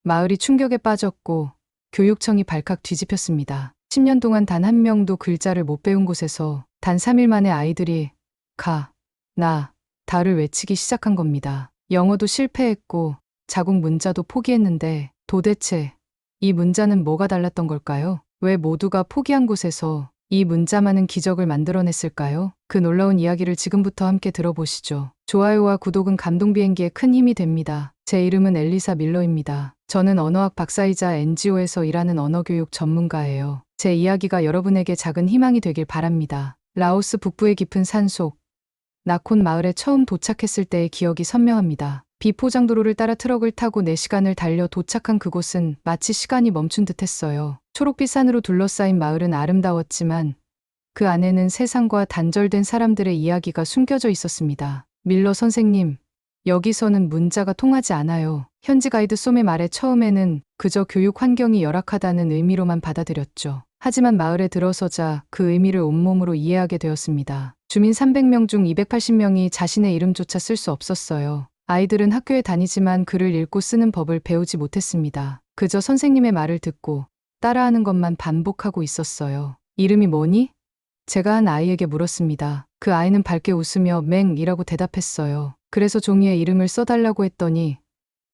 마을이 충격에 빠졌고 교육청이 발칵 뒤집혔습니다. 10년 동안 단 한 명도 글자를 못 배운 곳에서 단 3일 만에 아이들이 가, 나, 다를 외치기 시작한 겁니다. 영어도 실패했고 자국 문자도 포기했는데 도대체 이 문자는 뭐가 달랐던 걸까요? 왜 모두가 포기한 곳에서 이 문자만은 기적을 만들어냈을까요? 그 놀라운 이야기를 지금부터 함께 들어보시죠. 좋아요와 구독은 감동비행기에 큰 힘이 됩니다. 제 이름은 엘리사 밀러입니다. 저는 언어학 박사이자 NGO에서 일하는 언어교육 전문가예요. 제 이야기가 여러분에게 작은 희망이 되길 바랍니다. 라오스 북부의 깊은 산속, 나콘 마을에 처음 도착했을 때의 기억이 선명합니다. 비포장도로를 따라 트럭을 타고 4시간을 달려 도착한 그곳은 마치 시간이 멈춘 듯했어요. 초록빛 산으로 둘러싸인 마을은 아름다웠지만 그 안에는 세상과 단절된 사람들의 이야기가 숨겨져 있었습니다. 밀러 선생님, 여기서는 문자가 통하지 않아요. 현지 가이드 솜의 말에 처음에는 그저 교육 환경이 열악하다는 의미로만 받아들였죠. 하지만 마을에 들어서자 그 의미를 온몸으로 이해하게 되었습니다. 주민 300명 중 280명이 자신의 이름조차 쓸 수 없었어요. 아이들은 학교에 다니지만 글을 읽고 쓰는 법을 배우지 못했습니다. 그저 선생님의 말을 듣고 따라하는 것만 반복하고 있었어요. 이름이 뭐니? 제가 한 아이에게 물었습니다. 그 아이는 밝게 웃으며 맹이라고 대답했어요. 그래서 종이에 이름을 써달라고 했더니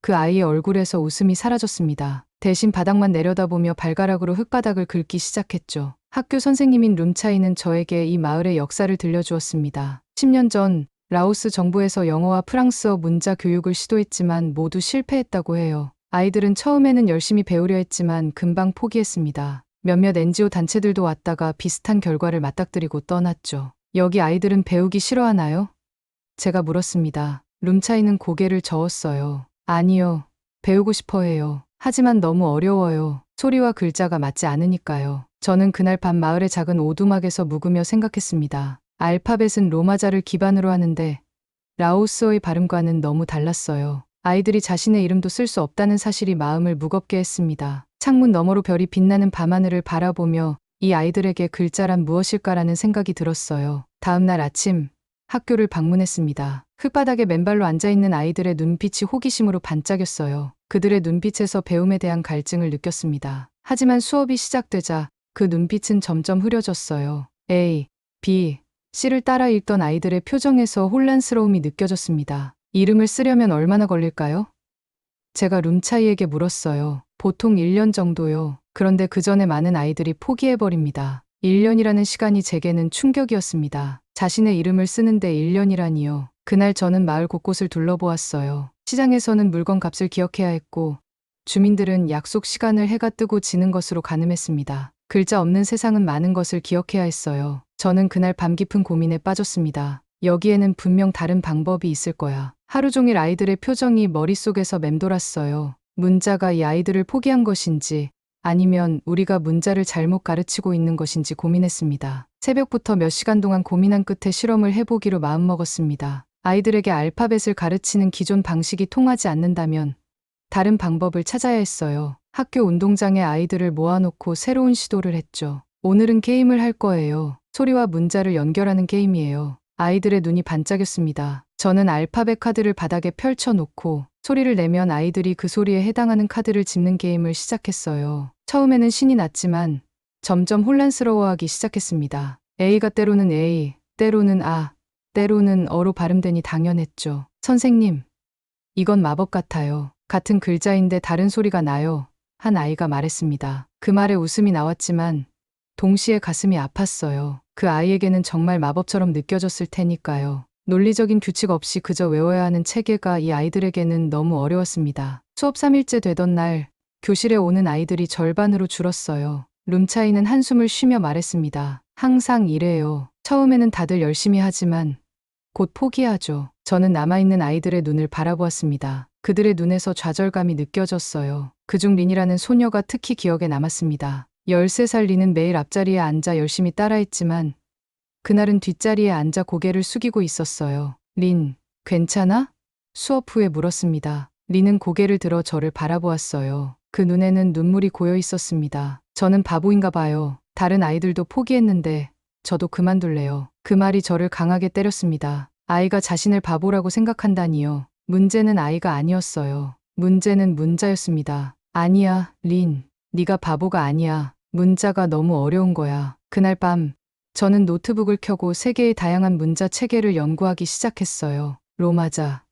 그 아이의 얼굴에서 웃음이 사라졌습니다. 대신 바닥만 내려다보며 발가락으로 흙바닥을 긁기 시작했죠. 학교 선생님인 룸차이는 저에게 이 마을의 역사를 들려주었습니다. 10년 전 라오스 정부에서 영어와 프랑스어 문자 교육을 시도했지만 모두 실패했다고 해요. 아이들은 처음에는 열심히 배우려 했지만 금방 포기했습니다. 몇몇 NGO 단체들도 왔다가 비슷한 결과를 맞닥뜨리고 떠났죠. 여기 아이들은 배우기 싫어하나요? 제가 물었습니다. 룸차이는 고개를 저었어요. 아니요. 배우고 싶어 해요. 하지만 너무 어려워요. 소리와 글자가 맞지 않으니까요. 저는 그날 밤 마을의 작은 오두막에서 묵으며 생각했습니다. 알파벳은 로마자를 기반으로 하는데 라오스어의 발음과는 너무 달랐어요. 아이들이 자신의 이름도 쓸 수 없다는 사실이 마음을 무겁게 했습니다. 창문 너머로 별이 빛나는 밤하늘을 바라보며 이 아이들에게 글자란 무엇일까라는 생각이 들었어요. 다음 날 아침 학교를 방문했습니다. 흙바닥에 맨발로 앉아있는 아이들의 눈빛이 호기심으로 반짝였어요. 그들의 눈빛에서 배움에 대한 갈증을 느꼈습니다. 하지만 수업이 시작되자 그 눈빛은 점점 흐려졌어요. A, B, C를 따라 읽던 아이들의 표정에서 혼란스러움이 느껴졌습니다. 이름을 쓰려면 얼마나 걸릴까요? 제가 룸차이에게 물었어요. 보통 1년 정도요. 그런데 그 전에 많은 아이들이 포기해버립니다. 1년이라는 시간이 제게는 충격이었습니다. 자신의 이름을 쓰는데 1년이라니요. 그날 저는 마을 곳곳을 둘러보았어요. 시장에서는 물건 값을 기억해야 했고 주민들은 약속 시간을 해가 뜨고 지는 것으로 가늠했습니다. 글자 없는 세상은 많은 것을 기억해야 했어요. 저는 그날 밤 깊은 고민에 빠졌습니다. 여기에는 분명 다른 방법이 있을 거야. 하루 종일 아이들의 표정이 머릿속에서 맴돌았어요. 문자가 이 아이들을 포기한 것인지 아니면 우리가 문자를 잘못 가르치고 있는 것인지 고민했습니다. 새벽부터 몇 시간 동안 고민한 끝에 실험을 해보기로 마음먹었습니다. 아이들에게 알파벳을 가르치는 기존 방식이 통하지 않는다면 다른 방법을 찾아야 했어요. 학교 운동장에 아이들을 모아놓고 새로운 시도를 했죠. 오늘은 게임을 할 거예요. 소리와 문자를 연결하는 게임이에요. 아이들의 눈이 반짝였습니다. 저는 알파벳 카드를 바닥에 펼쳐놓고 소리를 내면 아이들이 그 소리에 해당하는 카드를 짚는 게임을 시작했어요. 처음에는 신이 났지만 점점 혼란스러워하기 시작했습니다. A가 때로는 A, 때로는 아, 때로는 어로 발음되니 당연했죠. 선생님, 이건 마법 같아요. 같은 글자인데 다른 소리가 나요. 한 아이가 말했습니다. 그 말에 웃음이 나왔지만 동시에 가슴이 아팠어요. 그 아이에게는 정말 마법처럼 느껴졌을 테니까요. 논리적인 규칙 없이 그저 외워야 하는 체계가 이 아이들에게는 너무 어려웠습니다. 수업 3일째 되던 날 교실에 오는 아이들이 절반으로 줄었어요. 룸차이는 한숨을 쉬며 말했습니다. 항상 이래요. 처음에는 다들 열심히 하지만 곧 포기하죠. 저는 남아있는 아이들의 눈을 바라보았습니다. 그들의 눈에서 좌절감이 느껴졌어요. 그중 린이라는 소녀가 특히 기억에 남았습니다. 13살 린은 매일 앞자리에 앉아 열심히 따라했지만 그날은 뒷자리에 앉아 고개를 숙이고 있었어요. 린, 괜찮아? 수업 후에 물었습니다. 린은 고개를 들어 저를 바라보았어요. 그 눈에는 눈물이 고여 있었습니다. 저는 바보인가 봐요. 다른 아이들도 포기했는데 저도 그만둘래요. 그 말이 저를 강하게 때렸습니다. 아이가 자신을 바보라고 생각한다니요. 문제는 아이가 아니었어요. 문제는 문자였습니다. 아니야, 린. 네가 바보가 아니야. 문자가 너무 어려운 거야. 그날 밤 저는 노트북을 켜고 세계의 다양한 문자 체계를 연구하기 시작했어요. 로마자,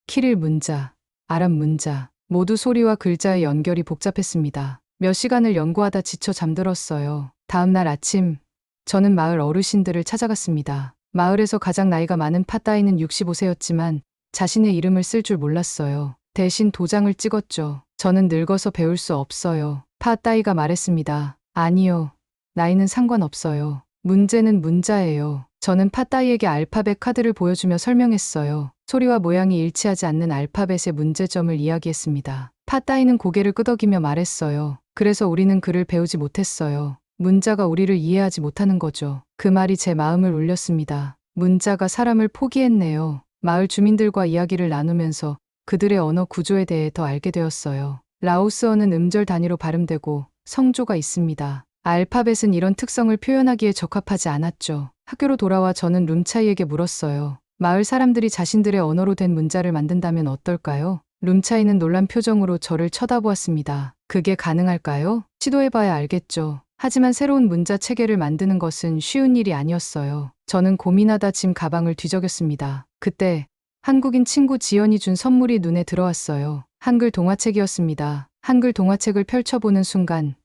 키릴 문자, 아랍 문자, 모두 소리와 글자의 연결이 복잡했습니다. 몇 시간을 연구하다 지쳐 잠들었어요. 다음 날 아침, 저는 마을 어르신들을 찾아갔습니다. 마을에서 가장 나이가 많은 파따이는 65세였지만 자신의 이름을 쓸 줄 몰랐어요. 대신 도장을 찍었죠. 저는 늙어서 배울 수 없어요. 파따이가 말했습니다. 아니요. 나이는 상관없어요. 문제는 문자예요. 저는 파따이에게 알파벳 카드를 보여주며 설명했어요. 소리와 모양이 일치하지 않는 알파벳의 문제점을 이야기했습니다. 파따이는 고개를 끄덕이며 말했어요. 그래서 우리는 글을 배우지 못했어요. 문자가 우리를 이해하지 못하는 거죠. 그 말이 제 마음을 울렸습니다. 문자가 사람을 포기했네요. 마을 주민들과 이야기를 나누면서 그들의 언어 구조에 대해 더 알게 되었어요. 라오스어는 음절 단위로 발음되고 성조가 있습니다. 알파벳은 이런 특성을 표현하기에 적합하지 않았죠. 학교로 돌아와 저는 룸차이에게 물었어요. 마을 사람들이 자신들의 언어로 된 문자를 만든다면 어떨까요? 룸차이는 놀란 표정으로 저를 쳐다보았습니다. 그게 가능할까요? 시도해봐야 알겠죠. 하지만 새로운 문자 체계를 만드는 것은 쉬운 일이 아니었어요. 저는 고민하다 짐 가방을 뒤적였습니다. 그때 한국인 친구 지연이 준 선물이 눈에 들어왔어요. 한글 동화책이었습니다. 한글 동화책을 펼쳐보는 순간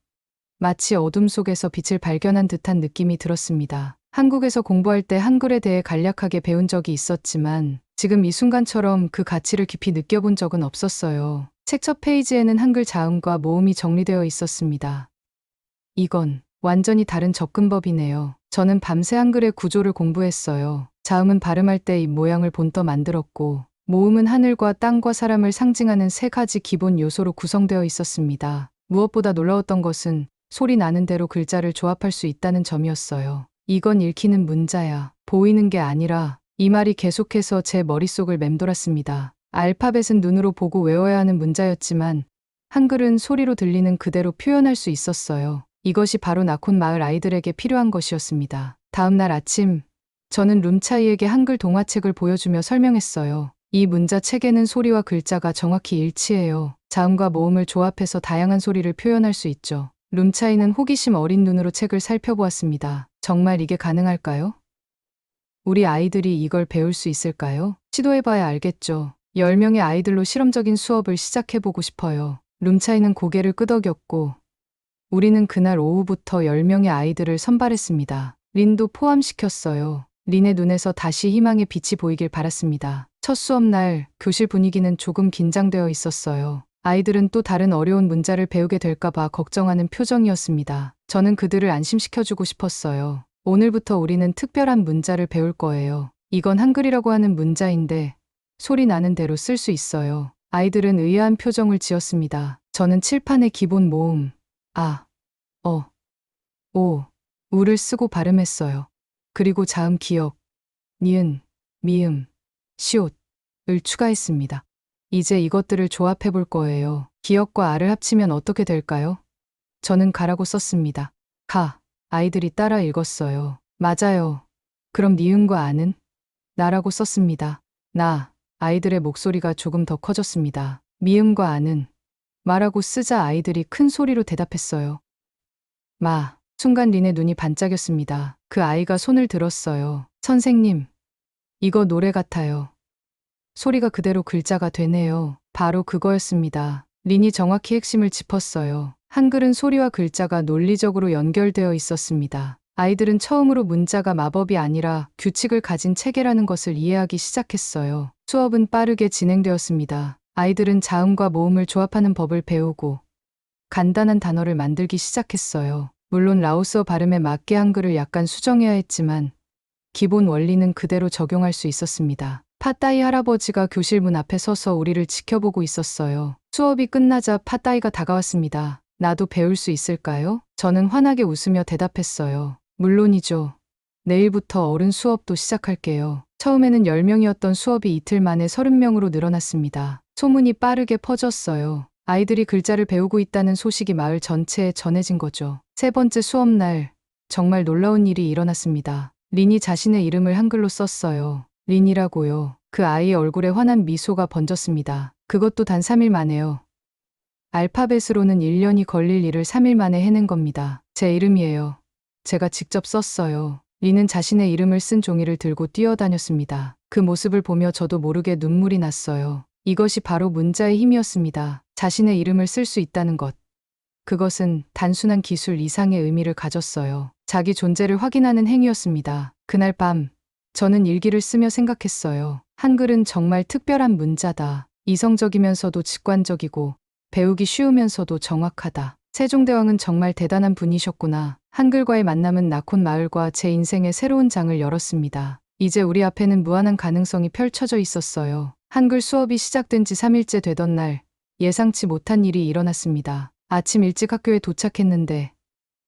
마치 어둠 속에서 빛을 발견한 듯한 느낌이 들었습니다. 한국에서 공부할 때 한글에 대해 간략하게 배운 적이 있었지만 지금 이 순간처럼 그 가치를 깊이 느껴본 적은 없었어요. 책 첫 페이지에는 한글 자음과 모음이 정리되어 있었습니다. 이건 완전히 다른 접근법이네요. 저는 밤새 한글의 구조를 공부했어요. 자음은 발음할 때 입 모양을 본떠 만들었고 모음은 하늘과 땅과 사람을 상징하는 세 가지 기본 요소로 구성되어 있었습니다. 무엇보다 놀라웠던 것은 소리 나는 대로 글자를 조합할 수 있다는 점이었어요. 이건 읽히는 문자야. 보이는 게 아니라 이 말이 계속해서 제 머릿속을 맴돌았습니다. 알파벳은 눈으로 보고 외워야 하는 문자였지만 한글은 소리로 들리는 그대로 표현할 수 있었어요. 이것이 바로 나콘 마을 아이들에게 필요한 것이었습니다. 다음 날 아침, 저는 룸차이에게 한글 동화책을 보여주며 설명했어요. 이 문자 책에는 소리와 글자가 정확히 일치해요. 자음과 모음을 조합해서 다양한 소리를 표현할 수 있죠. 룸차이는 호기심 어린 눈으로 책을 살펴보았습니다. 정말 이게 가능할까요? 우리 아이들이 이걸 배울 수 있을까요? 시도해봐야 알겠죠. 10명의 아이들로 실험적인 수업을 시작해보고 싶어요. 룸차이는 고개를 끄덕였고 우리는 그날 오후부터 10명의 아이들을 선발했습니다. 린도 포함시켰어요. 린의 눈에서 다시 희망의 빛이 보이길 바랐습니다. 첫 수업날 교실 분위기는 조금 긴장되어 있었어요. 아이들은 또 다른 어려운 문자를 배우게 될까봐 걱정하는 표정이었습니다. 저는 그들을 안심시켜주고 싶었어요. 오늘부터 우리는 특별한 문자를 배울 거예요. 이건 한글이라고 하는 문자인데 소리 나는 대로 쓸 수 있어요. 아이들은 의아한 표정을 지었습니다. 저는 칠판의 기본 모음, 아, 어, 오, 우를 쓰고 발음했어요. 그리고 자음 기억, 니은, 미음, 시옷을 추가했습니다. 이제 이것들을 조합해 볼 거예요. 기억과 아를 합치면 어떻게 될까요? 저는 가라고 썼습니다. 가. 아이들이 따라 읽었어요. 맞아요. 그럼 니은과 아는? 나라고 썼습니다. 나. 아이들의 목소리가 조금 더 커졌습니다. 미음과 아는? 마라고 쓰자 아이들이 큰 소리로 대답했어요. 마. 순간 린의 눈이 반짝였습니다. 그 아이가 손을 들었어요. 선생님, 이거 노래 같아요. 소리가 그대로 글자가 되네요. 바로 그거였습니다. 린이 정확히 핵심을 짚었어요. 한글은 소리와 글자가 논리적으로 연결되어 있었습니다. 아이들은 처음으로 문자가 마법이 아니라 규칙을 가진 체계라는 것을 이해하기 시작했어요. 수업은 빠르게 진행되었습니다. 아이들은 자음과 모음을 조합하는 법을 배우고 간단한 단어를 만들기 시작했어요. 물론 라오스어 발음에 맞게 한글을 약간 수정해야 했지만 기본 원리는 그대로 적용할 수 있었습니다. 파따이 할아버지가 교실 문 앞에 서서 우리를 지켜보고 있었어요. 수업이 끝나자 파따이가 다가왔습니다. 나도 배울 수 있을까요? 저는 환하게 웃으며 대답했어요. 물론이죠. 내일부터 어른 수업도 시작할게요. 처음에는 10명이었던 수업이 이틀 만에 30명으로 늘어났습니다. 소문이 빠르게 퍼졌어요. 아이들이 글자를 배우고 있다는 소식이 마을 전체에 전해진 거죠. 세 번째 수업날, 정말 놀라운 일이 일어났습니다. 린이 자신의 이름을 한글로 썼어요. 린이라고요. 그 아이의 얼굴에 환한 미소가 번졌습니다. 그것도 단 3일 만에요. 알파벳으로는 1년이 걸릴 일을 3일 만에 해낸 겁니다. 제 이름이에요. 제가 직접 썼어요. 리는 자신의 이름을 쓴 종이를 들고 뛰어다녔습니다. 그 모습을 보며 저도 모르게 눈물이 났어요. 이것이 바로 문자의 힘이었습니다. 자신의 이름을 쓸 수 있다는 것. 그것은 단순한 기술 이상의 의미를 가졌어요. 자기 존재를 확인하는 행위였습니다. 그날 밤, 저는 일기를 쓰며 생각했어요. 한글은 정말 특별한 문자다. 이성적이면서도 직관적이고 배우기 쉬우면서도 정확하다. 세종대왕은 정말 대단한 분이셨구나. 한글과의 만남은 나콘 마을과 제 인생의 새로운 장을 열었습니다. 이제 우리 앞에는 무한한 가능성이 펼쳐져 있었어요. 한글 수업이 시작된 지 3일째 되던 날, 예상치 못한 일이 일어났습니다. 아침 일찍 학교에 도착했는데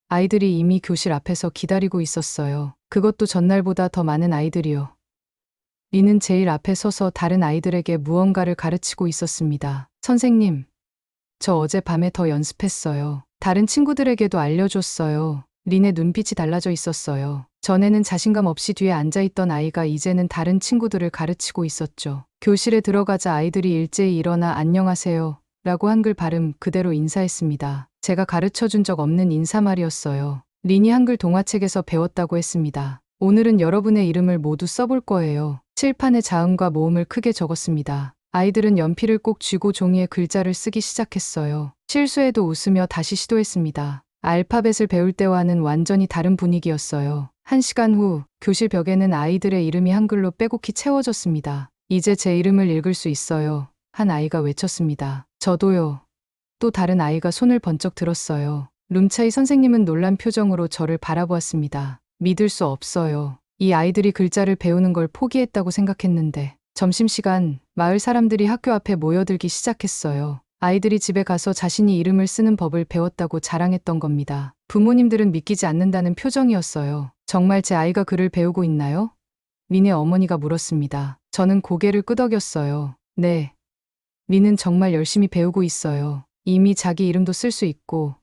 아이들이 이미 교실 앞에서 기다리고 있었어요. 그것도 전날보다 더 많은 아이들이요. 리는 제일 앞에 서서 다른 아이들에게 무언가를 가르치고 있었습니다. 선생님, 저 어젯밤에 더 연습했어요. 다른 친구들에게도 알려줬어요. 린의 눈빛이 달라져 있었어요. 전에는 자신감 없이 뒤에 앉아있던 아이가 이제는 다른 친구들을 가르치고 있었죠. 교실에 들어가자 아이들이 일제히 일어나 안녕하세요 라고 한글 발음 그대로 인사했습니다. 제가 가르쳐준 적 없는 인사말이었어요. 린이 한글 동화책에서 배웠다고 했습니다. 오늘은 여러분의 이름을 모두 써볼 거예요. 칠판에 자음과 모음을 크게 적었습니다. 아이들은 연필을 꼭 쥐고 종이에 글자를 쓰기 시작했어요. 실수에도 웃으며 다시 시도했습니다. 알파벳을 배울 때와는 완전히 다른 분위기였어요. 1시간 후 교실 벽에는 아이들의 이름이 한글로 빼곡히 채워졌습니다. 이제 제 이름을 읽을 수 있어요. 한 아이가 외쳤습니다. 저도요. 또 다른 아이가 손을 번쩍 들었어요. 룸차이 선생님은 놀란 표정으로 저를 바라보았습니다. 믿을 수 없어요. 이 아이들이 글자를 배우는 걸 포기했다고 생각했는데. 점심시간, 마을 사람들이 학교 앞에 모여들기 시작했어요. 아이들이 집에 가서 자신이 이름을 쓰는 법을 배웠다고 자랑했던 겁니다. 부모님들은 믿기지 않는다는 표정이었어요. 정말 제 아이가 글을 배우고 있나요? 린의 어머니가 물었습니다. 저는 고개를 끄덕였어요. 네. 린은 정말 열심히 배우고 있어요. 이미 자기 이름도 쓸 수 있고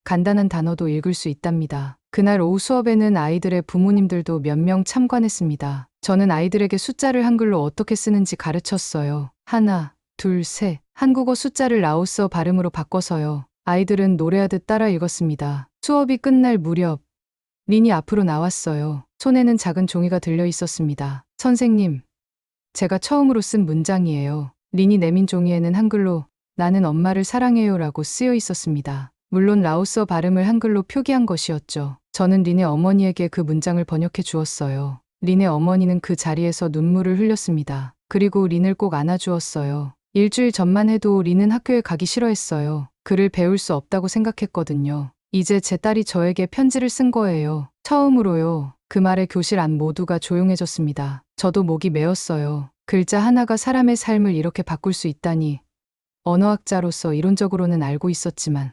간단한 단어도 읽을 수 있답니다. 그날 오후 수업에는 아이들의 부모님들도 몇 명 참관했습니다. 저는 아이들에게 숫자를 한글로 어떻게 쓰는지 가르쳤어요. 하나, 둘, 셋. 한국어 숫자를 라오스어 발음으로 바꿔서요. 아이들은 노래하듯 따라 읽었습니다. 수업이 끝날 무렵 린이 앞으로 나왔어요. 손에는 작은 종이가 들려 있었습니다. 선생님, 제가 처음으로 쓴 문장이에요. 린이 내민 종이에는 한글로 나는 엄마를 사랑해요 라고 쓰여 있었습니다. 물론 라오스어 발음을 한글로 표기한 것이었죠. 저는 린의 어머니에게 그 문장을 번역해 주었어요. 린의 어머니는 그 자리에서 눈물을 흘렸습니다. 그리고 린을 꼭 안아주었어요. 일주일 전만 해도 린은 학교에 가기 싫어했어요. 글을 배울 수 없다고 생각했거든요. 이제 제 딸이 저에게 편지를 쓴 거예요. 처음으로요. 그 말에 교실 안 모두가 조용해졌습니다. 저도 목이 메었어요. 글자 하나가 사람의 삶을 이렇게 바꿀 수 있다니. 언어학자로서 이론적으로는 알고 있었지만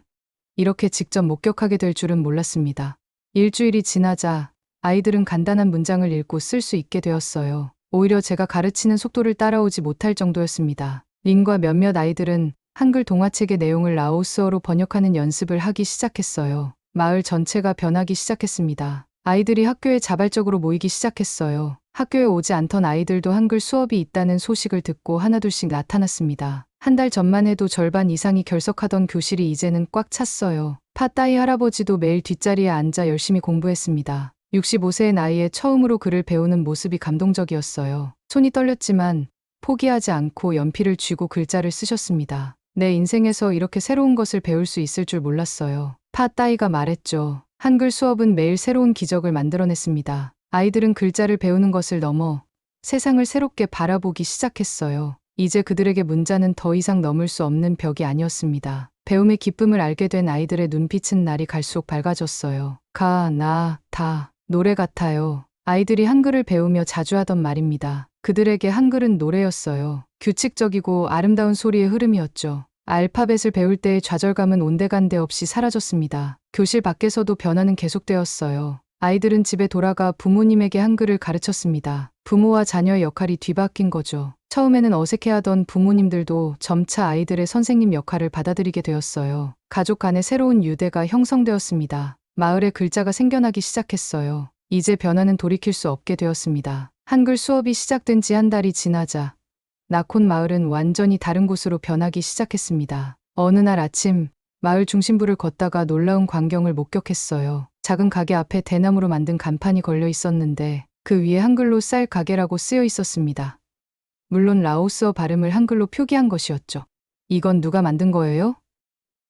이렇게 직접 목격하게 될 줄은 몰랐습니다. 일주일이 지나자 아이들은 간단한 문장을 읽고 쓸 수 있게 되었어요. 오히려 제가 가르치는 속도를 따라오지 못할 정도였습니다. 린과 몇몇 아이들은 한글 동화책의 내용을 라오스어로 번역하는 연습을 하기 시작했어요. 마을 전체가 변하기 시작했습니다. 아이들이 학교에 자발적으로 모이기 시작했어요. 학교에 오지 않던 아이들도 한글 수업이 있다는 소식을 듣고 하나둘씩 나타났습니다. 한 달 전만 해도 절반 이상이 결석하던 교실이 이제는 꽉 찼어요. 파따이 할아버지도 매일 뒷자리에 앉아 열심히 공부했습니다. 65세의 나이에 처음으로 글을 배우는 모습이 감동적이었어요. 손이 떨렸지만 포기하지 않고 연필을 쥐고 글자를 쓰셨습니다. 내 인생에서 이렇게 새로운 것을 배울 수 있을 줄 몰랐어요. 파따이가 말했죠. 한글 수업은 매일 새로운 기적을 만들어냈습니다. 아이들은 글자를 배우는 것을 넘어 세상을 새롭게 바라보기 시작했어요. 이제 그들에게 문자는 더 이상 넘을 수 없는 벽이 아니었습니다. 배움의 기쁨을 알게 된 아이들의 눈빛은 날이 갈수록 밝아졌어요. 다 노래 같아요. 아이들이 한글을 배우며 자주 하던 말입니다. 그들에게 한글은 노래였어요. 규칙적이고 아름다운 소리의 흐름이었죠. 알파벳을 배울 때의 좌절감은 온데간데 없이 사라졌습니다. 교실 밖에서도 변화는 계속되었어요. 아이들은 집에 돌아가 부모님에게 한글을 가르쳤습니다. 부모와 자녀의 역할이 뒤바뀐 거죠. 처음에는 어색해하던 부모님들도 점차 아이들의 선생님 역할을 받아들이게 되었어요. 가족 간의 새로운 유대가 형성되었습니다. 마을에 글자가 생겨나기 시작했어요. 이제 변화는 돌이킬 수 없게 되었습니다. 한글 수업이 시작된 지 한 달이 지나자 나콘 마을은 완전히 다른 곳으로 변하기 시작했습니다. 어느 날 아침 마을 중심부를 걷다가 놀라운 광경을 목격했어요. 작은 가게 앞에 대나무로 만든 간판이 걸려 있었는데 그 위에 한글로 쌀 가게라고 쓰여 있었습니다. 물론 라오스어 발음을 한글로 표기한 것이었죠. 이건 누가 만든 거예요?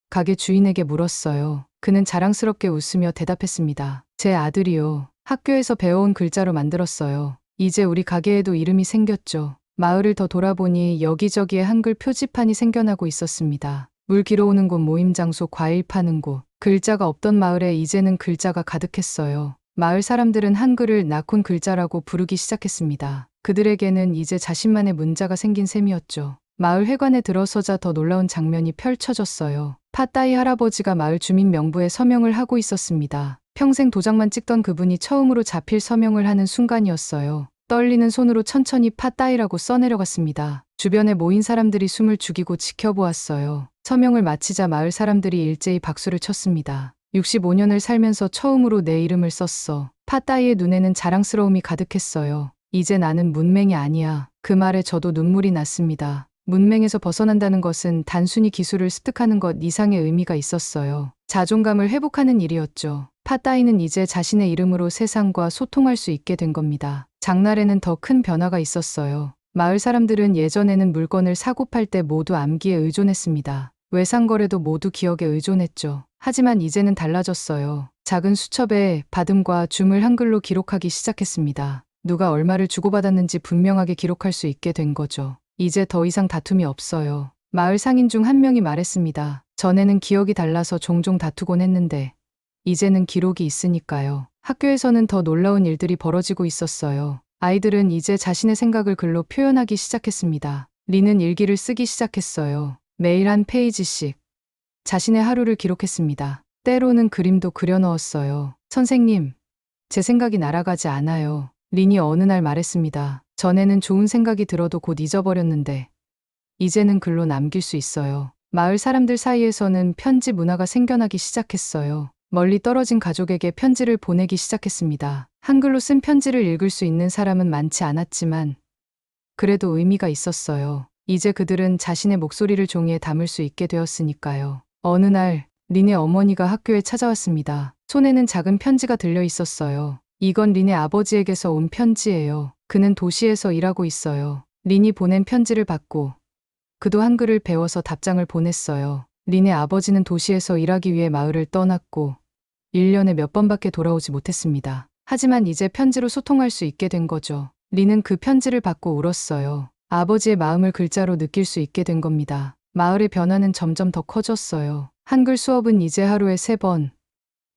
가게 주인에게 물었어요. 그는 자랑스럽게 웃으며 대답했습니다. 제 아들이요. 학교에서 배워온 글자로 만들었어요. 이제 우리 가게에도 이름이 생겼죠. 마을을 더 돌아보니 여기저기에 한글 표지판이 생겨나고 있었습니다. 물 길어오는 곳, 모임 장소, 과일 파는 곳. 글자가 없던 마을에 이제는 글자가 가득했어요. 마을 사람들은 한글을 나콘 글자라고 부르기 시작했습니다. 그들에게는 이제 자신만의 문자가 생긴 셈이었죠. 마을 회관에 들어서자 더 놀라운 장면이 펼쳐졌어요. 파따이 할아버지가 마을 주민 명부에 서명을 하고 있었습니다. 평생 도장만 찍던 그분이 처음으로 자필 서명을 하는 순간이었어요. 떨리는 손으로 천천히 파따이라고 써내려갔습니다. 주변에 모인 사람들이 숨을 죽이고 지켜보았어요. 서명을 마치자 마을 사람들이 일제히 박수를 쳤습니다. 65년을 살면서 처음으로 내 이름을 썼어. 파따이의 눈에는 자랑스러움이 가득했어요. 이제 나는 문맹이 아니야. 그 말에 저도 눈물이 났습니다. 문맹에서 벗어난다는 것은 단순히 기술을 습득하는 것 이상의 의미가 있었어요. 자존감을 회복하는 일이었죠. 파따이는 이제 자신의 이름으로 세상과 소통할 수 있게 된 겁니다. 장날에는 더 큰 변화가 있었어요. 마을 사람들은 예전에는 물건을 사고 팔 때 모두 암기에 의존했습니다. 외상거래도 모두 기억에 의존했죠. 하지만 이제는 달라졌어요. 작은 수첩에 받음과 줌을 한글로 기록하기 시작했습니다. 누가 얼마를 주고받았는지 분명하게 기록할 수 있게 된 거죠. 이제 더 이상 다툼이 없어요. 마을 상인 중 한 명이 말했습니다. 전에는 기억이 달라서 종종 다투곤 했는데 이제는 기록이 있으니까요. 학교에서는 더 놀라운 일들이 벌어지고 있었어요. 아이들은 이제 자신의 생각을 글로 표현하기 시작했습니다. 리는 일기를 쓰기 시작했어요. 매일 한 페이지씩 자신의 하루를 기록했습니다. 때로는 그림도 그려 넣었어요. 선생님, 제 생각이 날아가지 않아요. 린이 어느 날 말했습니다. 전에는 좋은 생각이 들어도 곧 잊어버렸는데 이제는 글로 남길 수 있어요. 마을 사람들 사이에서는 편지 문화가 생겨나기 시작했어요. 멀리 떨어진 가족에게 편지를 보내기 시작했습니다. 한글로 쓴 편지를 읽을 수 있는 사람은 많지 않았지만 그래도 의미가 있었어요. 이제 그들은 자신의 목소리를 종이에 담을 수 있게 되었으니까요. 어느 날 린의 어머니가 학교에 찾아왔습니다. 손에는 작은 편지가 들려 있었어요. 이건 린의 아버지에게서 온 편지예요. 그는 도시에서 일하고 있어요. 린이 보낸 편지를 받고 그도 한글을 배워서 답장을 보냈어요. 린의 아버지는 도시에서 일하기 위해 마을을 떠났고 1년에 몇 번밖에 돌아오지 못했습니다. 하지만 이제 편지로 소통할 수 있게 된 거죠. 린은 그 편지를 받고 울었어요. 아버지의 마음을 글자로 느낄 수 있게 된 겁니다. 마을의 변화는 점점 더 커졌어요. 한글 수업은 이제 하루에 3번,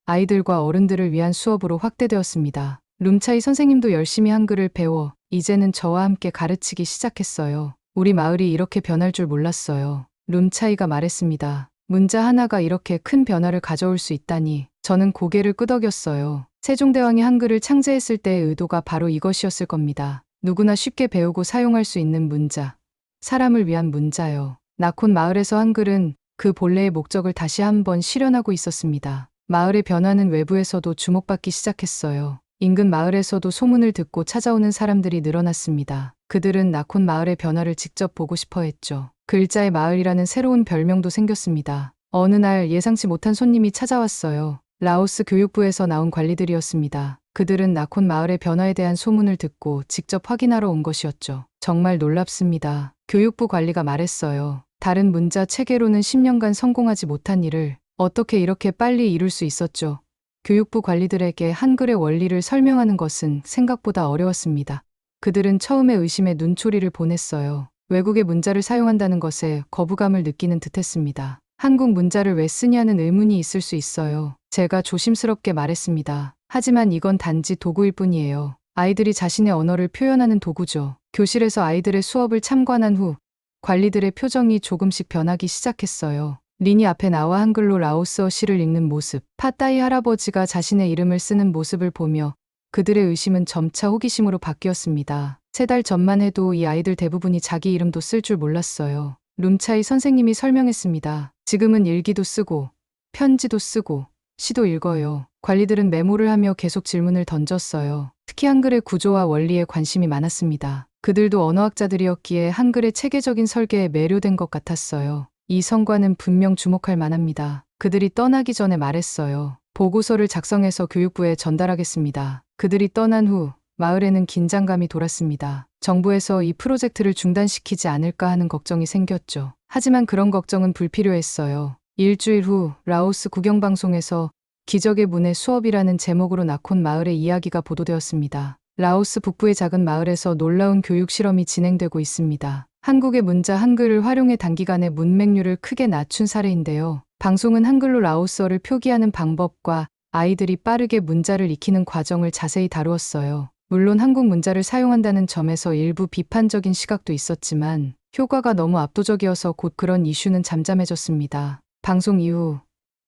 아이들과 어른들을 위한 수업으로 확대되었습니다. 룸차이 선생님도 열심히 한글을 배워 이제는 저와 함께 가르치기 시작했어요. 우리 마을이 이렇게 변할 줄 몰랐어요. 룸차이가 말했습니다. 문자 하나가 이렇게 큰 변화를 가져올 수 있다니. 저는 고개를 끄덕였어요. 세종대왕이 한글을 창제했을 때의 의도가 바로 이것이었을 겁니다. 누구나 쉽게 배우고 사용할 수 있는 문자. 사람을 위한 문자요. 나콘 마을에서 한글은 그 본래의 목적을 다시 한번 실현하고 있었습니다. 마을의 변화는 외부에서도 주목받기 시작했어요. 인근 마을에서도 소문을 듣고 찾아오는 사람들이 늘어났습니다. 그들은 나콘 마을의 변화를 직접 보고 싶어 했죠. 글자의 마을이라는 새로운 별명도 생겼습니다. 어느 날 예상치 못한 손님이 찾아왔어요. 라오스 교육부에서 나온 관리들이었습니다. 그들은 나콘 마을의 변화에 대한 소문을 듣고 직접 확인하러 온 것이었죠. 정말 놀랍습니다. 교육부 관리가 말했어요. 다른 문자 체계로는 10년간 성공하지 못한 일을 어떻게 이렇게 빨리 이룰 수 있었죠? 교육부 관리들에게 한글의 원리를 설명하는 것은 생각보다 어려웠습니다. 그들은 처음에 의심의 눈초리를 보냈어요. 외국의 문자를 사용한다는 것에 거부감을 느끼는 듯했습니다. 한국 문자를 왜 쓰냐는 의문이 있을 수 있어요. 제가 조심스럽게 말했습니다. 하지만 이건 단지 도구일 뿐이에요. 아이들이 자신의 언어를 표현하는 도구죠. 교실에서 아이들의 수업을 참관한 후 관리들의 표정이 조금씩 변하기 시작했어요. 린이 앞에 나와 한글로 라오스어 시를 읽는 모습, 파따이 할아버지가 자신의 이름을 쓰는 모습을 보며 그들의 의심은 점차 호기심으로 바뀌었습니다. 3달 전만 해도 이 아이들 대부분이 자기 이름도 쓸 줄 몰랐어요. 룸차이 선생님이 설명했습니다. 지금은 일기도 쓰고 편지도 쓰고 시도 읽어요. 관리들은 메모를 하며 계속 질문을 던졌어요. 특히 한글의 구조와 원리에 관심이 많았습니다. 그들도 언어학자들이었기에 한글의 체계적인 설계에 매료된 것 같았어요. 이 성과는 분명 주목할 만합니다. 그들이 떠나기 전에 말했어요. 보고서를 작성해서 교육부에 전달하겠습니다. 그들이 떠난 후 마을에는 긴장감이 돌았습니다. 정부에서 이 프로젝트를 중단시키지 않을까 하는 걱정이 생겼죠. 하지만 그런 걱정은 불필요했어요. 일주일 후 라오스 국영방송에서 기적의 문의 수업이라는 제목으로 나콘 마을의 이야기가 보도되었습니다. 라오스 북부의 작은 마을에서 놀라운 교육 실험이 진행되고 있습니다. 한국의 문자 한글을 활용해 단기간에 문맹률을 크게 낮춘 사례인데요. 방송은 한글로 라오스어를 표기하는 방법과 아이들이 빠르게 문자를 익히는 과정을 자세히 다루었어요. 물론 한국 문자를 사용한다는 점에서 일부 비판적인 시각도 있었지만 효과가 너무 압도적이어서 곧 그런 이슈는 잠잠해졌습니다. 방송 이후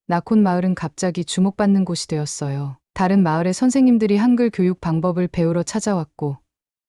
나콘 마을은 갑자기 주목받는 곳이 되었어요. 다른 마을의 선생님들이 한글 교육 방법을 배우러 찾아왔고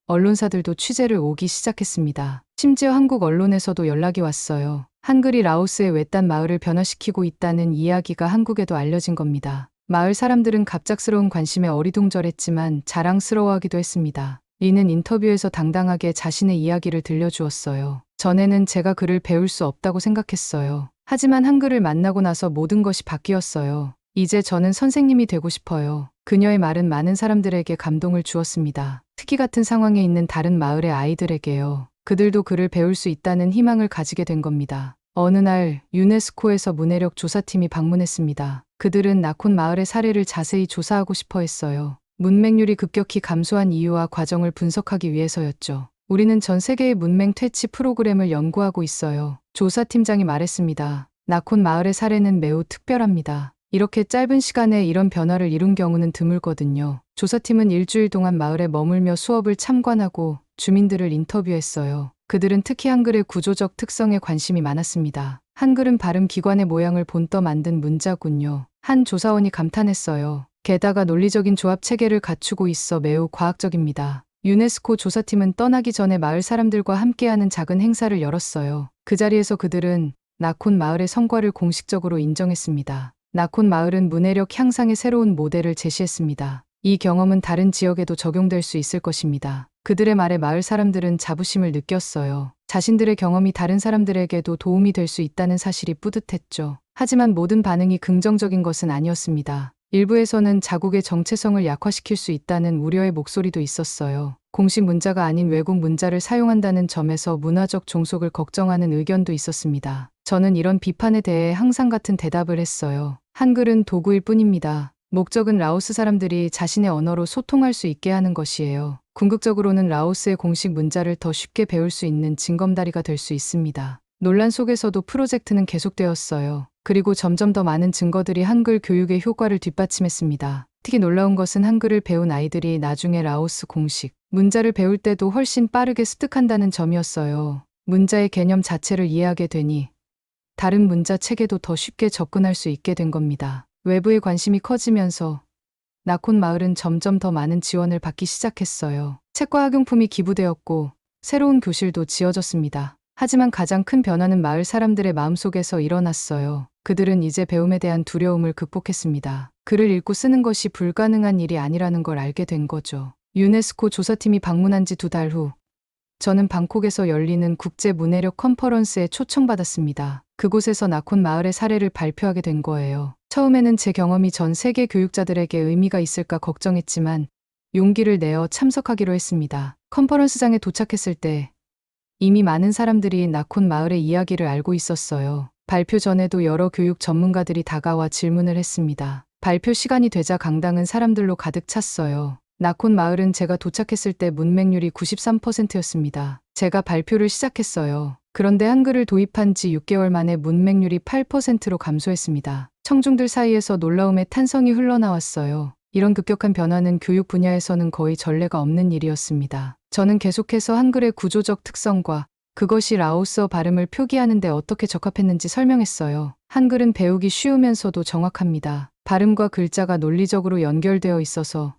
언론사들도 취재를 오기 시작했습니다. 심지어 한국 언론에서도 연락이 왔어요. 한글이 라오스의 외딴 마을을 변화시키고 있다는 이야기가 한국에도 알려진 겁니다. 마을 사람들은 갑작스러운 관심에 어리둥절했지만 자랑스러워하기도 했습니다. 리는 인터뷰에서 당당하게 자신의 이야기를 들려주었어요. 전에는 제가 글을 배울 수 없다고 생각했어요. 하지만 한글을 만나고 나서 모든 것이 바뀌었어요. 이제 저는 선생님이 되고 싶어요. 그녀의 말은 많은 사람들에게 감동을 주었습니다. 특히 같은 상황에 있는 다른 마을의 아이들에게요. 그들도 글을 배울 수 있다는 희망을 가지게 된 겁니다. 어느 날 유네스코에서 문해력 조사팀이 방문했습니다. 그들은 나콘 마을의 사례를 자세히 조사하고 싶어 했어요. 문맹률이 급격히 감소한 이유와 과정을 분석하기 위해서였죠. 우리는 전 세계의 문맹 퇴치 프로그램을 연구하고 있어요. 조사팀장이 말했습니다. 나콘 마을의 사례는 매우 특별합니다. 이렇게 짧은 시간에 이런 변화를 이룬 경우는 드물거든요. 조사팀은 일주일 동안 마을에 머물며 수업을 참관하고 주민들을 인터뷰했어요. 그들은 특히 한글의 구조적 특성에 관심이 많았습니다. 한글은 발음 기관의 모양을 본떠 만든 문자군요. 한 조사원이 감탄했어요. 게다가 논리적인 조합 체계를 갖추고 있어 매우 과학적입니다. 유네스코 조사팀은 떠나기 전에 마을 사람들과 함께하는 작은 행사를 열었어요. 그 자리에서 그들은 나콘 마을의 성과를 공식적으로 인정했습니다. 나콘 마을은 문해력 향상의 새로운 모델을 제시했습니다. 이 경험은 다른 지역에도 적용될 수 있을 것입니다. 그들의 말에 마을 사람들은 자부심을 느꼈어요. 자신들의 경험이 다른 사람들에게도 도움이 될 수 있다는 사실이 뿌듯했죠. 하지만 모든 반응이 긍정적인 것은 아니었습니다. 일부에서는 자국의 정체성을 약화시킬 수 있다는 우려의 목소리도 있었어요. 공식 문자가 아닌 외국 문자를 사용한다는 점에서 문화적 종속을 걱정하는 의견도 있었습니다. 저는 이런 비판에 대해 항상 같은 대답을 했어요. 한글은 도구일 뿐입니다. 목적은 라오스 사람들이 자신의 언어로 소통할 수 있게 하는 것이에요. 궁극적으로는 라오스의 공식 문자를 더 쉽게 배울 수 있는 징검다리가 될 수 있습니다. 논란 속에서도 프로젝트는 계속되었어요. 그리고 점점 더 많은 증거들이 한글 교육의 효과를 뒷받침했습니다. 특히 놀라운 것은 한글을 배운 아이들이 나중에 라오스 공식 문자를 배울 때도 훨씬 빠르게 습득한다는 점이었어요. 문자의 개념 자체를 이해하게 되니 다른 문자 체계도 더 쉽게 접근할 수 있게 된 겁니다. 외부의 관심이 커지면서 나콘 마을은 점점 더 많은 지원을 받기 시작했어요. 책과 학용품이 기부되었고 새로운 교실도 지어졌습니다. 하지만 가장 큰 변화는 마을 사람들의 마음속에서 일어났어요. 그들은 이제 배움에 대한 두려움을 극복했습니다. 글을 읽고 쓰는 것이 불가능한 일이 아니라는 걸 알게 된 거죠. 유네스코 조사팀이 방문한 지 2달 후, 저는 방콕에서 열리는 국제 문해력 컨퍼런스에 초청받았습니다. 그곳에서 나콘 마을의 사례를 발표하게 된 거예요. 처음에는 제 경험이 전 세계 교육자들에게 의미가 있을까 걱정했지만 용기를 내어 참석하기로 했습니다. 컨퍼런스장에 도착했을 때 이미 많은 사람들이 나콘 마을의 이야기를 알고 있었어요. 발표 전에도 여러 교육 전문가들이 다가와 질문을 했습니다. 발표 시간이 되자 강당은 사람들로 가득 찼어요. 나콘 마을은 제가 도착했을 때 문맹률이 93%였습니다. 제가 발표를 시작했어요. 그런데 한글을 도입한 지 6개월 만에 문맹률이 8%로 감소했습니다. 청중들 사이에서 놀라움의 탄성이 흘러나왔어요. 이런 급격한 변화는 교육 분야에서는 거의 전례가 없는 일이었습니다. 저는 계속해서 한글의 구조적 특성과 그것이 라오스어 발음을 표기하는 데 어떻게 적합했는지 설명했어요. 한글은 배우기 쉬우면서도 정확합니다. 발음과 글자가 논리적으로 연결되어 있어서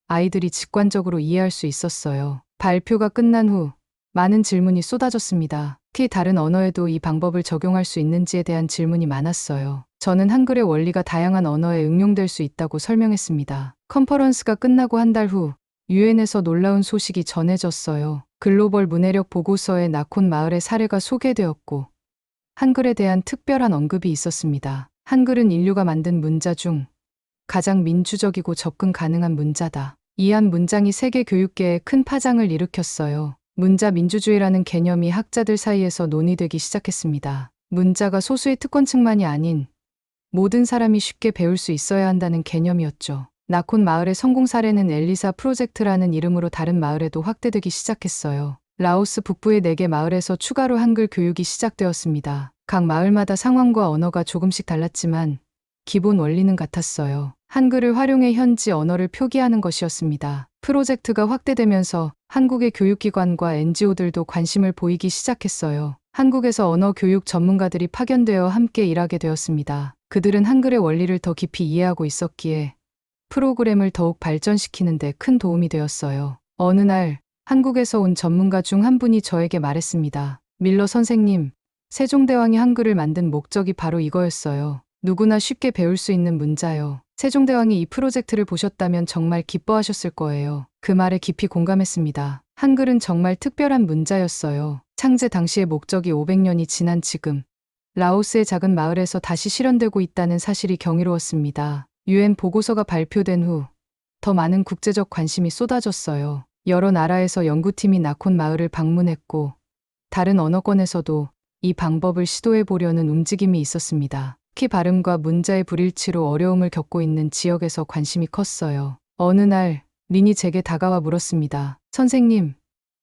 아이들이 직관적으로 이해할 수 있었어요. 발표가 끝난 후 많은 질문이 쏟아졌습니다. 특히 다른 언어에도 이 방법을 적용할 수 있는지에 대한 질문이 많았어요. 저는 한글의 원리가 다양한 언어에 응용될 수 있다고 설명했습니다. 컨퍼런스가 끝나고 한 달 후 유엔에서 놀라운 소식이 전해졌어요. 글로벌 문해력 보고서에 나콘 마을의 사례가 소개되었고 한글에 대한 특별한 언급이 있었습니다. 한글은 인류가 만든 문자 중 가장 민주적이고 접근 가능한 문자다. 이 한 문장이 세계 교육계에 큰 파장을 일으켰어요. 문자 민주주의라는 개념이 학자들 사이에서 논의되기 시작했습니다. 문자가 소수의 특권층만이 아닌 모든 사람이 쉽게 배울 수 있어야 한다는 개념이었죠. 나콘 마을의 성공 사례는 엘리사 프로젝트라는 이름으로 다른 마을에도 확대되기 시작했어요. 라오스 북부의 4개 마을에서 추가로 한글 교육이 시작되었습니다. 각 마을마다 상황과 언어가 조금씩 달랐지만 기본 원리는 같았어요. 한글을 활용해 현지 언어를 표기하는 것이었습니다. 프로젝트가 확대되면서 한국의 교육기관과 NGO들도 관심을 보이기 시작했어요. 한국에서 언어 교육 전문가들이 파견되어 함께 일하게 되었습니다. 그들은 한글의 원리를 더 깊이 이해하고 있었기에 프로그램을 더욱 발전시키는 데 큰 도움이 되었어요. 어느 날 한국에서 온 전문가 중 한 분이 저에게 말했습니다. 밀러 선생님, 세종대왕이 한글을 만든 목적이 바로 이거였어요. 누구나 쉽게 배울 수 있는 문자요. 세종대왕이 이 프로젝트를 보셨다면 정말 기뻐하셨을 거예요. 그 말에 깊이 공감했습니다. 한글은 정말 특별한 문자였어요. 창제 당시의 목적이 500년이 지난 지금 라오스의 작은 마을에서 다시 실현되고 있다는 사실이 경이로웠습니다. UN 보고서가 발표된 후 더 많은 국제적 관심이 쏟아졌어요. 여러 나라에서 연구팀이 나콘 마을을 방문했고 다른 언어권에서도 이 방법을 시도해 보려는 움직임이 있었습니다. 특히 발음과 문자의 불일치로 어려움을 겪고 있는 지역에서 관심이 컸어요. 어느 날 린이 제게 다가와 물었습니다. 선생님,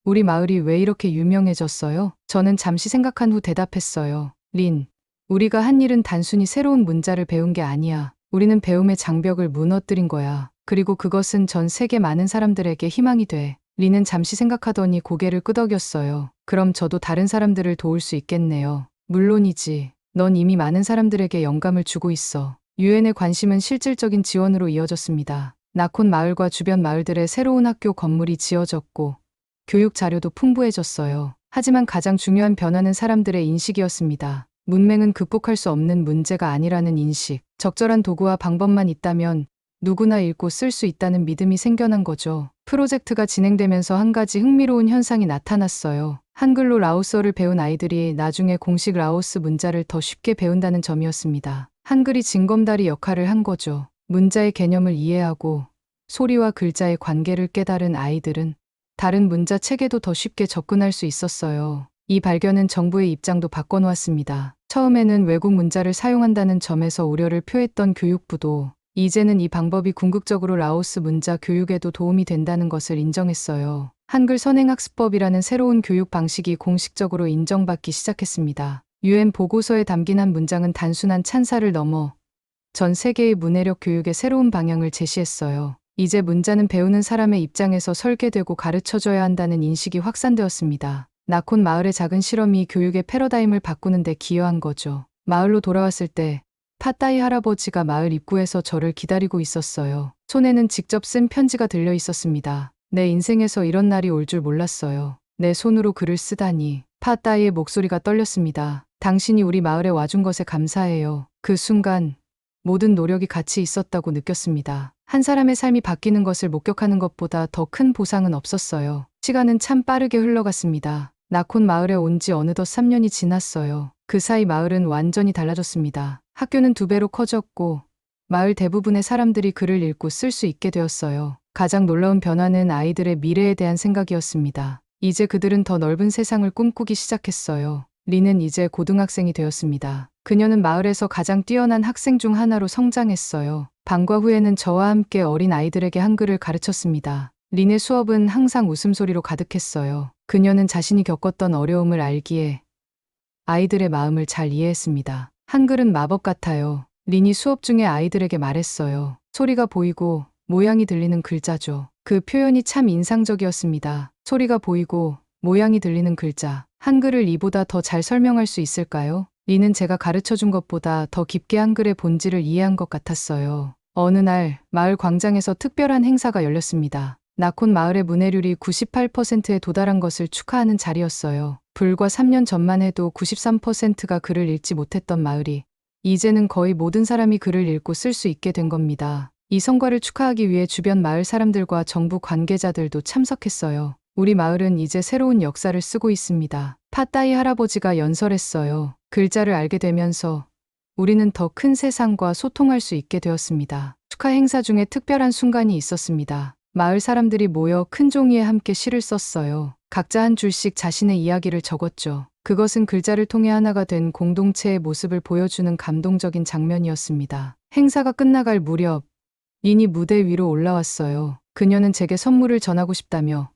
우리 마을이 왜 이렇게 유명해졌어요? 저는 잠시 생각한 후 대답했어요. 린, 우리가 한 일은 단순히 새로운 문자를 배운 게 아니야. 우리는 배움의 장벽을 무너뜨린 거야. 그리고 그것은 전 세계 많은 사람들에게 희망이 돼. 린은 잠시 생각하더니 고개를 끄덕였어요. 그럼 저도 다른 사람들을 도울 수 있겠네요. 물론이지. 넌 이미 많은 사람들에게 영감을 주고 있어. 유엔의 관심은 실질적인 지원으로 이어졌습니다. 나콘 마을과 주변 마을들의 새로운 학교 건물이 지어졌고 교육 자료도 풍부해졌어요. 하지만 가장 중요한 변화는 사람들의 인식이었습니다. 문맹은 극복할 수 없는 문제가 아니라는 인식. 적절한 도구와 방법만 있다면 누구나 읽고 쓸 수 있다는 믿음이 생겨난 거죠. 프로젝트가 진행되면서 한 가지 흥미로운 현상이 나타났어요. 한글로 라오스어를 배운 아이들이 나중에 공식 라오스 문자를 더 쉽게 배운다는 점이었습니다. 한글이 징검다리 역할을 한 거죠. 문자의 개념을 이해하고 소리와 글자의 관계를 깨달은 아이들은 다른 문자 체계도 더 쉽게 접근할 수 있었어요. 이 발견은 정부의 입장도 바꿔놓았습니다. 처음에는 외국 문자를 사용한다는 점에서 우려를 표했던 교육부도 이제는 이 방법이 궁극적으로 라오스 문자 교육에도 도움이 된다는 것을 인정했어요. 한글 선행학습법이라는 새로운 교육 방식이 공식적으로 인정받기 시작했습니다. UN 보고서에 담긴 한 문장은 단순한 찬사를 넘어 전 세계의 문해력 교육의 새로운 방향을 제시했어요. 이제 문자는 배우는 사람의 입장에서 설계되고 가르쳐줘야 한다는 인식이 확산되었습니다. 나콘 마을의 작은 실험이 교육의 패러다임을 바꾸는 데 기여한 거죠. 마을로 돌아왔을 때 파따이 할아버지가 마을 입구에서 저를 기다리고 있었어요. 손에는 직접 쓴 편지가 들려 있었습니다. 내 인생에서 이런 날이 올 줄 몰랐어요. 내 손으로 글을 쓰다니. 파따이의 목소리가 떨렸습니다. 당신이 우리 마을에 와준 것에 감사해요. 그 순간 모든 노력이 가치 있었다고 느꼈습니다. 한 사람의 삶이 바뀌는 것을 목격하는 것보다 더 큰 보상은 없었어요. 시간은 참 빠르게 흘러갔습니다. 나콘 마을에 온 지 어느덧 3년이 지났어요. 그 사이 마을은 완전히 달라졌습니다. 학교는 2배로 커졌고 마을 대부분의 사람들이 글을 읽고 쓸 수 있게 되었어요. 가장 놀라운 변화는 아이들의 미래에 대한 생각이었습니다. 이제 그들은 더 넓은 세상을 꿈꾸기 시작했어요. 리는 이제 고등학생이 되었습니다. 그녀는 마을에서 가장 뛰어난 학생 중 하나로 성장했어요. 방과 후에는 저와 함께 어린 아이들에게 한글을 가르쳤습니다. 린의 수업은 항상 웃음소리로 가득했어요. 그녀는 자신이 겪었던 어려움을 알기에 아이들의 마음을 잘 이해했습니다. 한글은 마법 같아요. 린이 수업 중에 아이들에게 말했어요. 소리가 보이고 모양이 들리는 글자죠. 그 표현이 참 인상적이었습니다. 소리가 보이고 모양이 들리는 글자. 한글을 이보다 더 잘 설명할 수 있을까요? 린은 제가 가르쳐준 것보다 더 깊게 한글의 본질을 이해한 것 같았어요. 어느 날 마을 광장에서 특별한 행사가 열렸습니다. 나콘 마을의 문해률이 98%에 도달한 것을 축하하는 자리였어요. 불과 3년 전만 해도 93%가 글을 읽지 못했던 마을이 이제는 거의 모든 사람이 글을 읽고 쓸 수 있게 된 겁니다. 이 성과를 축하하기 위해 주변 마을 사람들과 정부 관계자들도 참석했어요. 우리 마을은 이제 새로운 역사를 쓰고 있습니다. 파따이 할아버지가 연설했어요. 글자를 알게 되면서 우리는 더 큰 세상과 소통할 수 있게 되었습니다. 축하 행사 중에 특별한 순간이 있었습니다. 마을 사람들이 모여 큰 종이에 함께 시를 썼어요. 각자 한 줄씩 자신의 이야기를 적었죠. 그것은 글자를 통해 하나가 된 공동체의 모습을 보여주는 감동적인 장면이었습니다. 행사가 끝나갈 무렵 린이 무대 위로 올라왔어요. 그녀는 제게 선물을 전하고 싶다며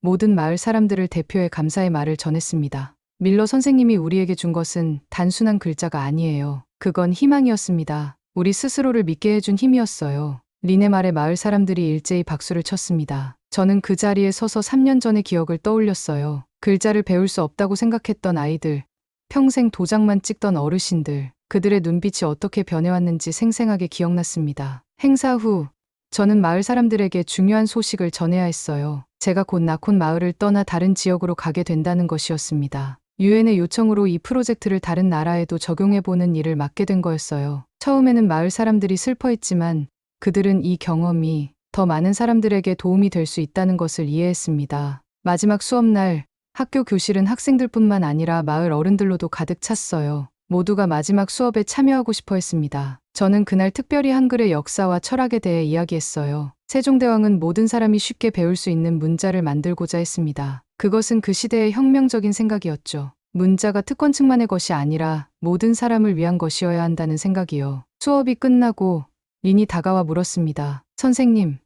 모든 마을 사람들을 대표해 감사의 말을 전했습니다. 밀러 선생님이 우리에게 준 것은 단순한 글자가 아니에요. 그건 희망이었습니다. 우리 스스로를 믿게 해준 힘이었어요. 린의 말에 마을 사람들이 일제히 박수를 쳤습니다. 저는 그 자리에 서서 3년 전의 기억을 떠올렸어요. 글자를 배울 수 없다고 생각했던 아이들, 평생 도장만 찍던 어르신들, 그들의 눈빛이 어떻게 변해왔는지 생생하게 기억났습니다. 행사 후 저는 마을 사람들에게 중요한 소식을 전해야 했어요. 제가 곧 나콘 마을을 떠나 다른 지역으로 가게 된다는 것이었습니다. 유엔의 요청으로 이 프로젝트를 다른 나라에도 적용해보는 일을 맡게 된 거였어요. 처음에는 마을 사람들이 슬퍼했지만 그들은 이 경험이 더 많은 사람들에게 도움이 될 수 있다는 것을 이해했습니다. 마지막 수업날 학교 교실은 학생들뿐만 아니라 마을 어른들로도 가득 찼어요. 모두가 마지막 수업에 참여하고 싶어 했습니다. 저는 그날 특별히 한글의 역사와 철학에 대해 이야기했어요. 세종대왕은 모든 사람이 쉽게 배울 수 있는 문자를 만들고자 했습니다. 그것은 그 시대의 혁명적인 생각이었죠. 문자가 특권층만의 것이 아니라 모든 사람을 위한 것이어야 한다는 생각이요. 수업이 끝나고 린이 다가와 물었습니다. 선생님,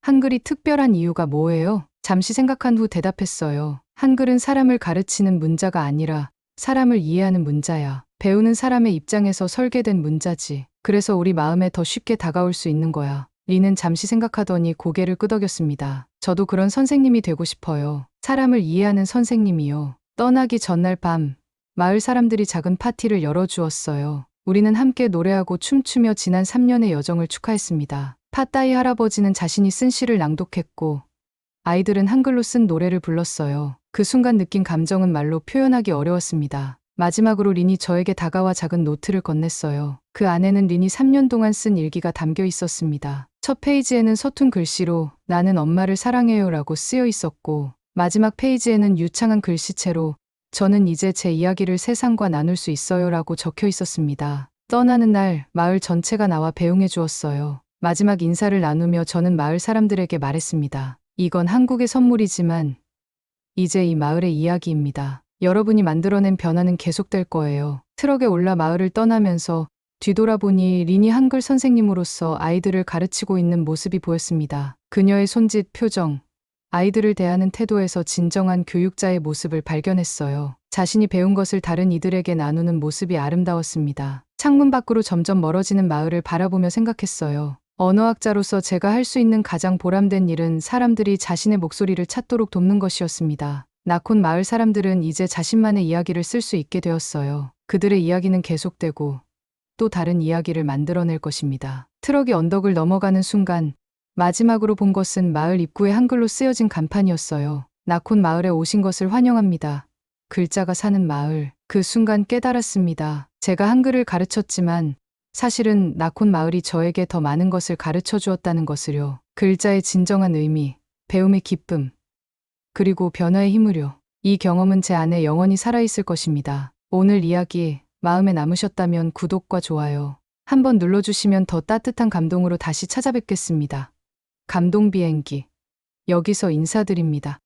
한글이 특별한 이유가 뭐예요? 잠시 생각한 후 대답했어요. 한글은 사람을 가르치는 문자가 아니라 사람을 이해하는 문자야. 배우는 사람의 입장에서 설계된 문자지. 그래서 우리 마음에 더 쉽게 다가올 수 있는 거야. 린은 잠시 생각하더니 고개를 끄덕였습니다. 저도 그런 선생님이 되고 싶어요. 사람을 이해하는 선생님이요. 떠나기 전날 밤, 마을 사람들이 작은 파티를 열어주었어요. 우리는 함께 노래하고 춤추며 지난 3년의 여정을 축하했습니다. 파따이 할아버지는 자신이 쓴 시를 낭독했고 아이들은 한글로 쓴 노래를 불렀어요. 그 순간 느낀 감정은 말로 표현하기 어려웠습니다. 마지막으로 린이 저에게 다가와 작은 노트를 건넸어요. 그 안에는 린이 3년 동안 쓴 일기가 담겨 있었습니다. 첫 페이지에는 서툰 글씨로 나는 엄마를 사랑해요라고 쓰여 있었고 마지막 페이지에는 유창한 글씨체로 저는 이제 제 이야기를 세상과 나눌 수 있어요라고 적혀 있었습니다. 떠나는 날 마을 전체가 나와 배웅해 주었어요. 마지막 인사를 나누며 저는 마을 사람들에게 말했습니다. 이건 한국의 선물이지만 이제 이 마을의 이야기입니다. 여러분이 만들어낸 변화는 계속될 거예요. 트럭에 올라 마을을 떠나면서 뒤돌아보니 린이 한글 선생님으로서 아이들을 가르치고 있는 모습이 보였습니다. 그녀의 손짓, 표정, 아이들을 대하는 태도에서 진정한 교육자의 모습을 발견했어요. 자신이 배운 것을 다른 이들에게 나누는 모습이 아름다웠습니다. 창문 밖으로 점점 멀어지는 마을을 바라보며 생각했어요. 언어학자로서 제가 할 수 있는 가장 보람된 일은 사람들이 자신의 목소리를 찾도록 돕는 것이었습니다. 나콘 마을 사람들은 이제 자신만의 이야기를 쓸 수 있게 되었어요. 그들의 이야기는 계속되고 또 다른 이야기를 만들어낼 것입니다. 트럭이 언덕을 넘어가는 순간 마지막으로 본 것은 마을 입구에 한글로 쓰여진 간판이었어요. 나콘 마을에 오신 것을 환영합니다. 글자가 사는 마을. 그 순간 깨달았습니다. 제가 한글을 가르쳤지만 사실은 나콘 마을이 저에게 더 많은 것을 가르쳐 주었다는 것을요. 글자의 진정한 의미, 배움의 기쁨, 그리고 변화의 힘을요. 이 경험은 제 안에 영원히 살아있을 것입니다. 오늘 이야기 마음에 남으셨다면 구독과 좋아요 한번 눌러주시면 더 따뜻한 감동으로 다시 찾아뵙겠습니다. 감동 비행기. 여기서 인사드립니다.